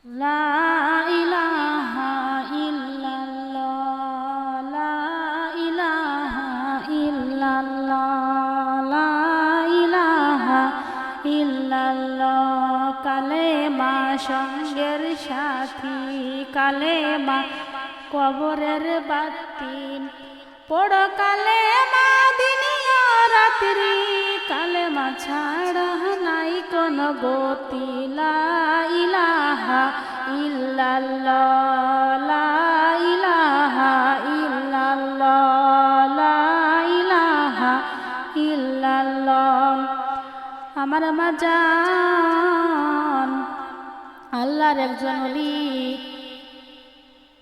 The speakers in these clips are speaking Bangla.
লা ইলাহা ইল্লাল্লাহ, লা ইলাহা ইল্লাল্লাহ, লা ইলাহা ইল্লাল্লাহ। কালেমা সঙ্গের সাথী, কালেমা কবরের বাতি, পড়ো কালেমা দিনিয়া রাত্রি, কালেমা ছাড়া নাই কোন গতি। লা ইলাহা ইল্লাল্লাহ, লা ইলাহা ইল্লাল্লাহ, লা ইলাহা ইল্লাল্লাহ। আমার মাজান আল্লাহর একজন ওলি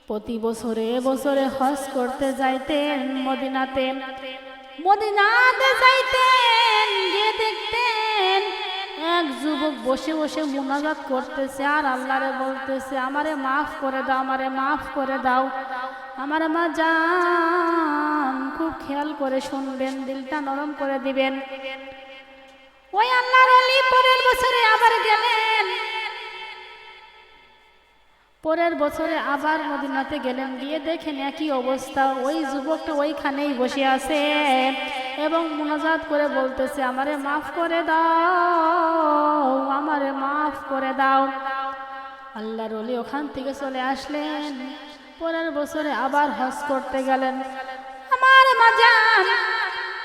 প্রতি বছরে বছরে হজ করতে যাইতেন মদিনাতে। মদিনাতে যাইতেন, গিয়ে দেখতেন এক যুবক বসে বসে মুনাজাত করতেছে আর আল্লাহরে বলতেছে, আমারে মাফ করে দাও, আমারে মাফ করে দাও। আমার মা জান খুব খেয়াল করে শুনবেন, দিলটা নরম করে দিবেন। ওই আল্লাহর ওলি পরের বছরে আবার গেলেন, পরের বছরে আবার মদিনাতে গেলেন, গিয়ে দেখেন একই অবস্থা। ওই যুবকটা ওইখানেই বসে আছে এবং মুনাজাত করে বলতেছে, আমারে মাফ করে দাও, আমারে মাফ করে দাও। আল্লাহর ওলি ওখান থেকে চলে আসলেন, পরের বছরে আবার হজ করতে গেলেন। আমার মাজান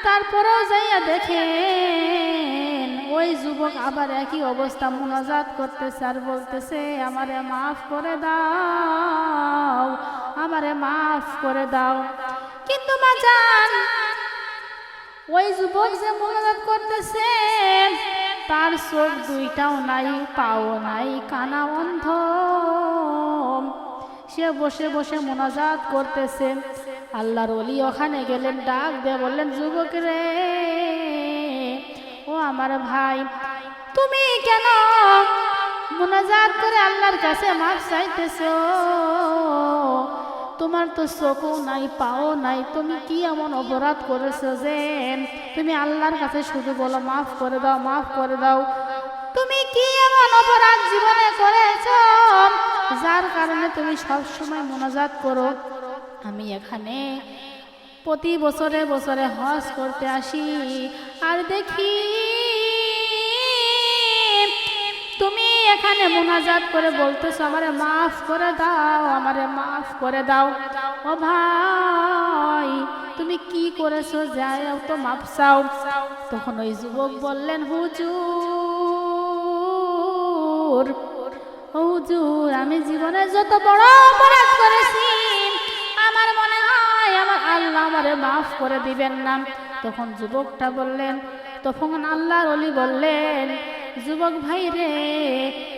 তারপরেও যাইয়া দেখেন ওই যুবক আবার একই অবস্থা, মুনাজাত করতেছে আর বলতেছে, আমারে মাফ করে দাও, আমারে মাফ করে দাও। কিন্তু মাজান ওই যুবক যে মুনাজাত করতেছে তার চোখ দুইটাও নাই, পাও নাই, কানা অন্ধ, সে বসে বসে মুনাজাত করতেছে। আল্লাহর ওলি ওখানে গেলেন, ডাক দিয়ে বললেন, যুবক রে, ও আমার ভাই, তুমি কেন মুনাজাত করে আল্লাহর কাছে মাফ চাইতেছো? তোমার তো চোখও নাই, পাও নাই, তুমি কি এমন অপরাধ করেছো যে তুমি আল্লাহর কাছে শুধু বলো মাফ করে দাও, মাফ করে দাও? তুমি কি এমন অপরাধ জীবনে করেছো যার কারণে তুমি সব সময় মুনাজাত করো? আমি এখানে প্রতি বছরে বছরে হজ করতে আসি আর দেখি তুমি এখানে মুনাজাত করে বলতেছো, আমারে মাফ করে দাও, আমারে মাফ করে দাও। ও ভাই, তুমি কি করেছো, যাই তো মাফ চাও। তখন ওই যুবক বললেন, হুজুর, হুজুর, আমি জীবনে যত বড় অপরাধ করেছি আমার মনে হয় আমার আল্লাহ আমারে মাফ করে দিবেন না। তখন যুবকটা বললেন, তখন আল্লাহর ওলি বললেন, যুবক ভাই রে,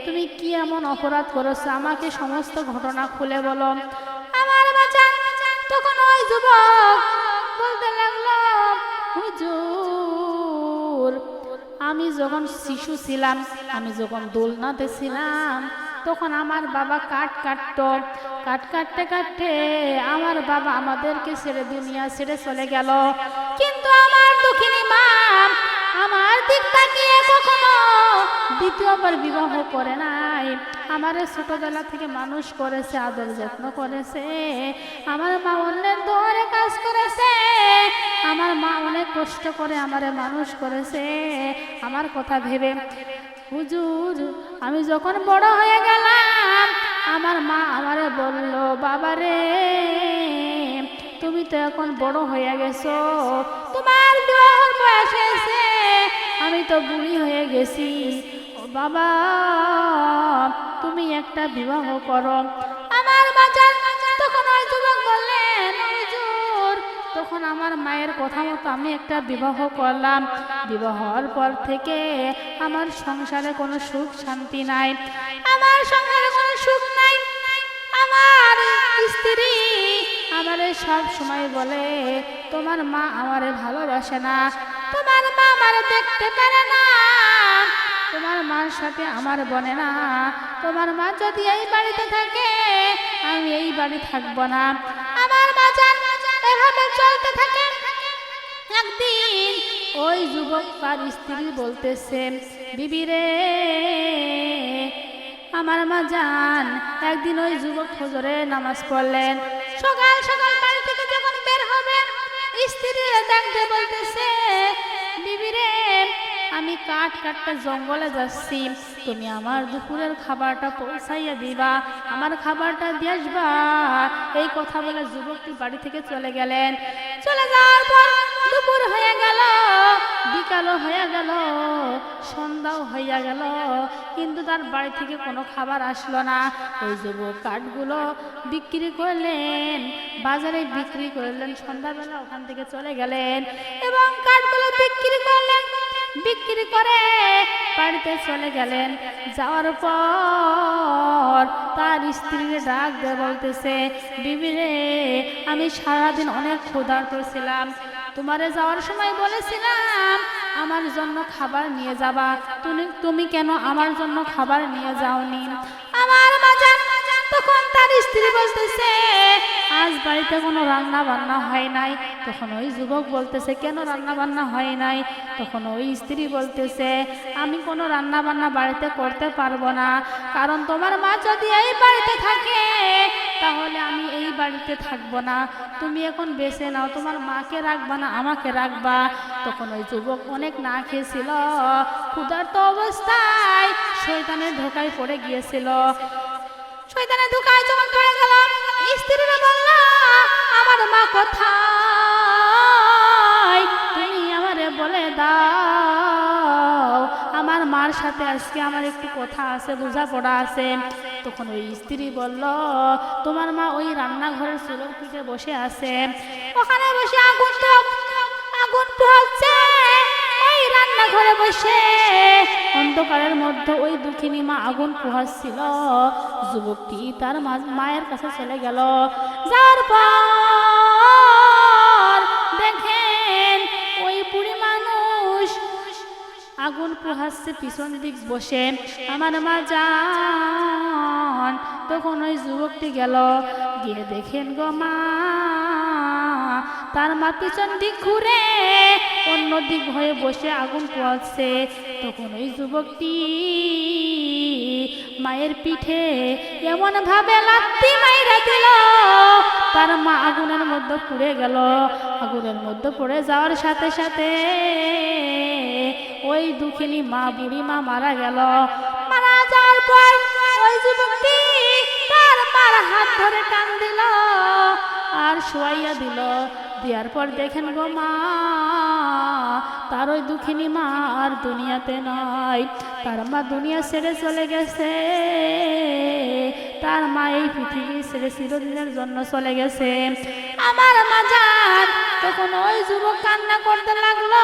তুমি কি এমন অপরাধ করেছো, আমাকে সমস্ত ঘটনা খুলে বলো। আমার বাঁচান তখন ওই যুবক বলতে লাগলো, হুজুর, আমি যখন শিশু ছিলাম, আমি যখন দোলনাতে ছিলাম, তখন আমার বাবা কাঠ কাটতো, কাঠ কাটতে কাটতে আমার বাবা আমাদেরকে ছেড়ে দুনিয়া ছেড়ে চলে গেল। কিন্তু আমার দুঃখিনী মা আমার দিক তাকিয়ে কখনো দ্বিতীয়বার বিবাহ করে নাই। আমার ছোটবেলা থেকে মানুষ করেছে, আদর যত্ন করেছে। আমার মা অন্যের দোয়ারে কাজ করেছে, আমার মা অনেক কষ্ট করে আমারে মানুষ করেছে আমার কথা ভেবে। হুজুর, আমি যখন বড় হয়ে গেলাম আমার মা আমারে বলল, বাবা রে, তুমি তো এখন বড় হয়ে গেছো, তোমার বিবাহের বয়স হয়েছে, আমি তো বুড়ি হয়ে গেছি, বাবা তুমি একটা বিবাহ করো। আমার বাজার তখন ওই যুবক বললেন, হুজুর, তখন আমার মায়ের কথা মতো আমি একটা বিবাহ করলাম। বিবাহর পর থেকে আমার সংসারে কোনো সুখ শান্তি নাই, আমার সংসারে কোনো সুখ নাই। আমার স্ত্রী আমারে সব সময় বলে, তোমার মা আমারে ভালোবাসে না, তোমার মা আমারে দেখতে পারে না, তোমার মার সাথে আমার বনে না, তোমার মা যদি এই বাড়িতে থাকে আমি এই বাড়ি থাকবো না। আমার বাজার এভাবে চলতে থাকে। একদিন ওই যুবক তার স্ত্রী বলতেছে, বিবি রে, আমার মা জান একদিন ওই যুবক ফজরে নামাজ পড়লেন, সকাল সকাল বাড়ি থেকে যখন বের হবেন স্ত্রী দেখতে বলতেছে, বিবি রে আমি কাঠ কাটতে জঙ্গলে যাচ্ছি, তুমি আমার দুপুরের খাবারটা পৌঁছাইয়া দিবা, আমার খাবারটা দিয়ে আসবা। এই কথা বলে যুবকটি বাড়ি থেকে চলে গেলেন। চলে যাওয়ার পর দুপুর হয়ে গেল, বিকালও হয়ে গেল, সন্ধ্যাও হইয়া গেল, কিন্তু তার বাড়ি থেকে কোনো খাবার আসলো না। ওই যুবক কাঠগুলো বিক্রি করলেন, বাজারে বিক্রি করলেন, সন্ধ্যাবেলা ওখান থেকে চলে গেলেন এবং কাঠগুলো বিক্রি করলেন, বিক্রি করে বাড়িতে চলে গেলেন। যাওয়ার পর তার স্ত্রীকে ডাক দিয়ে বলতেছে, বিবি রে আমি সারাদিন অনেক ক্ষুধার্ত ছিলাম, তোমারে যাওয়ার সময় বলেছিলাম আমার জন্য খাবার নিয়ে যাবা, তুমি কেন আমার জন্য খাবার নিয়ে যাওনি? আমার মা জান তখন তার স্ত্রী বলতেছে, আজ বাড়িতে কোনো রান্না বান্না হয় নাই। তখন ওই যুবক বলতেছে, কেন রান্না বান্না হয় নাই? তখন ওই স্ত্রী বলতেছে, আমি কোনো রান্না বান্না বাড়িতে করতে পারবো না, কারণ তোমার মা যদি এই বাড়িতে থাকে তাহলে আমি এই বাড়িতে থাকবো না, তুমি এখন বেছে নাও, তোমার মাকে রাখবা না আমাকে রাখবা। তখন ওই যুবক অনেক না খেয়েছিল, ক্ষুধার্ত অবস্থায় শয়তানের ধোকায় পড়ে গিয়েছিল। শয়তানের ধোকায় যখন পড়ে গেল, স্ত্রীরা বলল, আমার মা কোথায়, তুমি আমারে বলে দাও, আমার মার সাথে আজকে আমার একটু কথা আছে, বোঝাপড়া আছে। তখন ওই স্ত্রী বলল, তোমার মা ওই রান্নাঘরের চুলোর পিঠে বসে আছে, ওখানে বসে আগুন পোহাচ্ছে, ওই রান্নাঘরে বসে অন্ধকারের মধ্যে ওই দুঃখিনী মা আগুন পোহাচ্ছিল। যুবকটি তার মায়ের কাছে চলে গেল, যাওয়ার পর দেখেন ওই বুড়ি মানুষ আগুন পোহাচ্ছে পিছন দিক বসে। আমার মা জান তখন ওই যুবকটি গেল, গিয়ে দেখেন গো মা, তার মা পিছন দিক ঘুরে অন্য দিক হয়ে বসে আগুন পোহাচ্ছে। তখন ওই যুবকটি মায়ের পিঠে এমন ভাবে লাথি মাইরা দিল, তার মা আগুনের মধ্যে পুড়ে গেল। আগুনের মধ্যে পড়ে যাওয়ার সাথে সাথে ওই দুঃখিনী মা, বুড়ি মা মারা গেল। মারা যাওয়ার পর ওই যুবকটি তার মার হাত ধরে টান দিল আর শোয়াইয়া দিল। দেওয়ার পর দেখেন গো মা, তার ওই দুঃখিনী মা আর দুনিয়াতে নয়, তার মা দুনিয়া ছেড়ে চলে গেছে, তার মা এই পৃথিবী ছেড়ে চিরদিনের জন্য চলে গেছে। আমার মা জান তখন ওই যুবক কান্না করতে লাগলো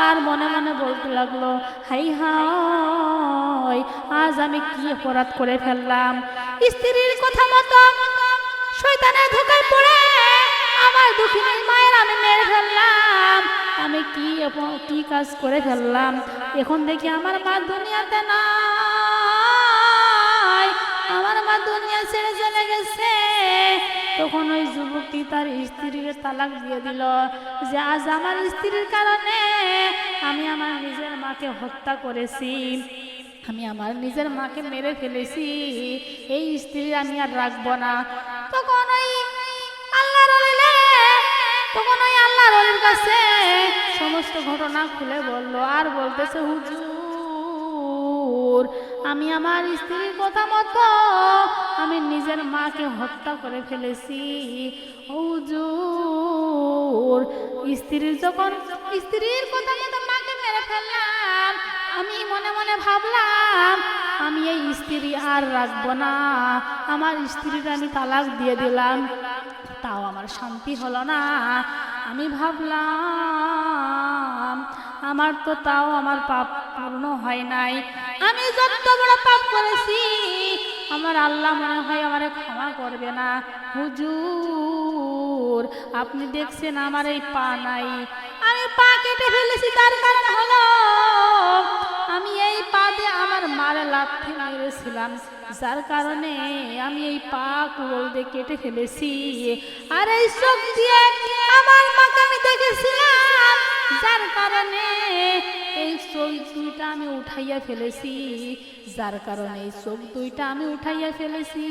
আর মনে মনে বলতে লাগলো, হাই হাই আজ আমি কি অপরাধ করে ফেললাম, স্ত্রীর কথা মতো শয়তানের ধোকায় পড়ে আমার দুঃখিনী মায়ের আমি মেরে ফেললাম, আমি কি কাজ করে ফেললাম, এখন দেখি আমার মা দুনিয়াতে নাই, আমার মা দুনিয়া ছেড়ে চলে গেছে। তখন ওই যুবকটি তার স্ত্রীকে তালাক দিয়ে দিল, যে আজ আমার স্ত্রীর কারণে আমি আমার নিজের মাকে হত্যা করেছি, আমি আমার নিজের মাকে মেরে ফেলেছি, এই স্ত্রী আমি আর রাখবো না। তখন ওই আল্লাহর ওলির কাছে সমস্ত ঘটনা খুলে বলল আর বলতেছে, হুজুর আমি আমার স্ত্রীর কথা মতো আমি নিজের মাকে হত্যা করে ফেলেছি। হুজুর স্ত্রীর কথা মতো মাকে মেরে ফেললাম, আমি মনে মনে ভাবলাম আমি এই স্ত্রী আর রাখবো না, আমার স্ত্রীর আমি তালাক দিয়ে দিলাম, তাও আমার শান্তি হলো না। আমি ভাবলাম আমার তো তাও আমার পাপ পূর্ণ হয় নাই, আমি যত বড় পাপ করেছি আমার আল্লাহ মনে হয় আমারে ক্ষমা করবে না। হুজুর আপনি দেখছেন আমার এই পা নাই, আমি পা কেটে ফেলেছি, তার কারণ হলো আমি এই পা দিয়ে আমার মারে লাথি মেরেছিলাম, যার কারণে আমি এই পা কুড়োল দিয়ে কেটে ফেলেছি, আর এই চোখ দিয়ে আমার মাকে আমি দেখেছিলাম, যার কারণে এই চোখ দুইটা আমি উঠাইয়া ফেলেছি, যার কারণে এই চোখ দুইটা আমি উঠাইয়া ফেলেছি।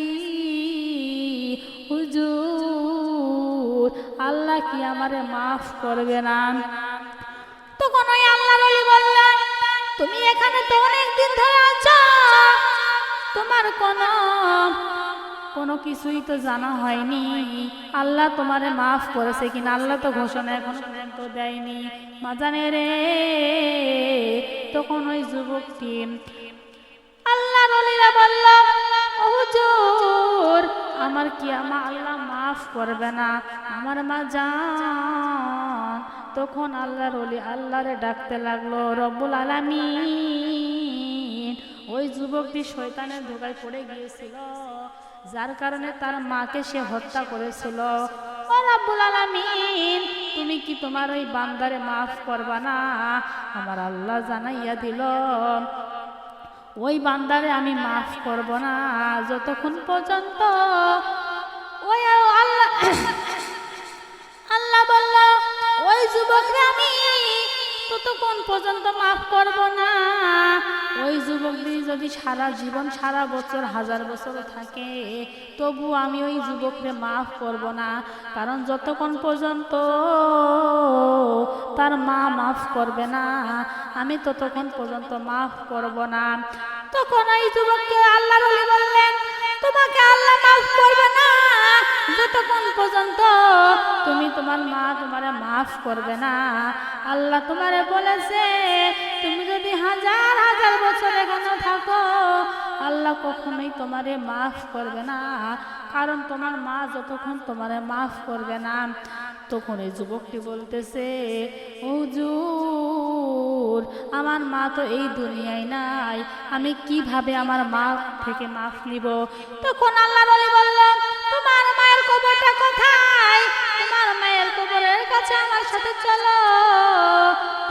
হুজুর, আল্লাহ কি আমারে মাফ করবে না? তখন ওই আল্লাহর ওলি বললেন, তুমি এখানে তো অনেক দিন ধরে আছো, তোমার কোনো কিছুই তো জানা হয়নি আল্লাহ তোমারে মাফ করেছে কিনা। আল্লাহ তো ঘোষণা এখনো পর্যন্ত দেয়নি মাজানে রে। তখন ওই যুবকটি আল্লাহর ওলিরা বলল, ও হুজুর, আমার কি আমার আল্লাহ মাফ করবে না আমার মা জান? তখন আল্লাহর ওলি আল্লাহরে ডাকতে লাগলো, রব্বুল আলামিন। ওই যুবকটি শয়তানের ধোঁকায় পড়ে গিয়েছিল, যার কারণে তার মাকে সে হত্যা করেছিল। ও রব্বুল আলামিন, তুমি কি তোমার ওই বান্দারে মাফ করবা না? আমার আল্লাহ জানাইয়া দিল, ওই বান্দারে আমি মাফ করব না যতক্ষণ পর্যন্ত ওই আল্লাহ আল্লাহ বলল, ওই যুবকরে আমি ততক্ষণ পর্যন্ত মাফ করব না। ওই যুবকটি যদি সারা জীবন, সারা বছর, হাজার বছর থাকে, তবু আমি ওই যুবকরে মাফ করব না, কারণ যতক্ষণ পর্যন্ত তার মা মাফ করবে না, আমি ততক্ষণ পর্যন্ত মাফ করব না। তখন ওই যুবককে আল্লাহর ওলি বললেন, তোমাকে আল্লাহ মাফ করবে না যতক্ষণ পর্যন্ত তুমি তোমার মা তোমারে মাফ করবে না। আল্লাহ তোমারে বলেছে, তুমি যদি হাজার হাজার বছর এখানে থাকো, আল্লাহ কখনোই তোমারে মাফ করবে না, কারণ তোমার মা যতক্ষণ তোমারে মাফ করবে না। তখন এই যুবকটি বলতেছে, হুজুর, আমার মা তো এই দুনিয়ায় নাই, আমি কিভাবে আমার মা থেকে মাফ নিব? তখন আল্লাহর ওলি বলল, তোমার মায়ের কবরটা কোথায়? তোমার মায়ের কবরের কাছে আমার সাথে চলো,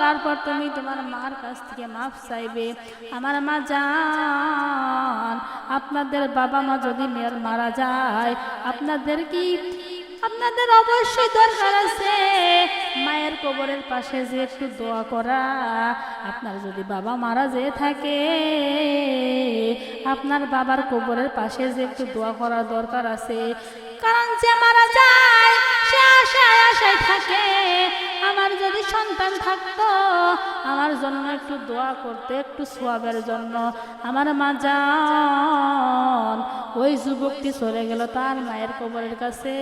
তারপর তুমি তোমার মার কাছ থেকে মাফ চাইবে। আমার মা জান, আপনাদের বাবা মা যদি মারা যায়, আপনাদের অবশ্যই দরকার আছে মায়ের কবরের পাশে যে একটু দোয়া করা। আপনার যদি বাবা মারা যেয়ে থাকে, আপনার বাবার কবরের পাশে যে একটু দোয়া করার দরকার আছে, কারণ যে মারা যায় সে আশায় আশায় থাকে, আমার যদি সন্তান থাকতো আমার জন্য একটু দোয়া করতে, একটু সোয়াবের জন্য। আমার মা জান, ওই যুবকটি চলে গেল তার মায়ের কবরের কাছে,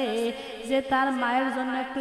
যে তার মায়ের জন্য একটু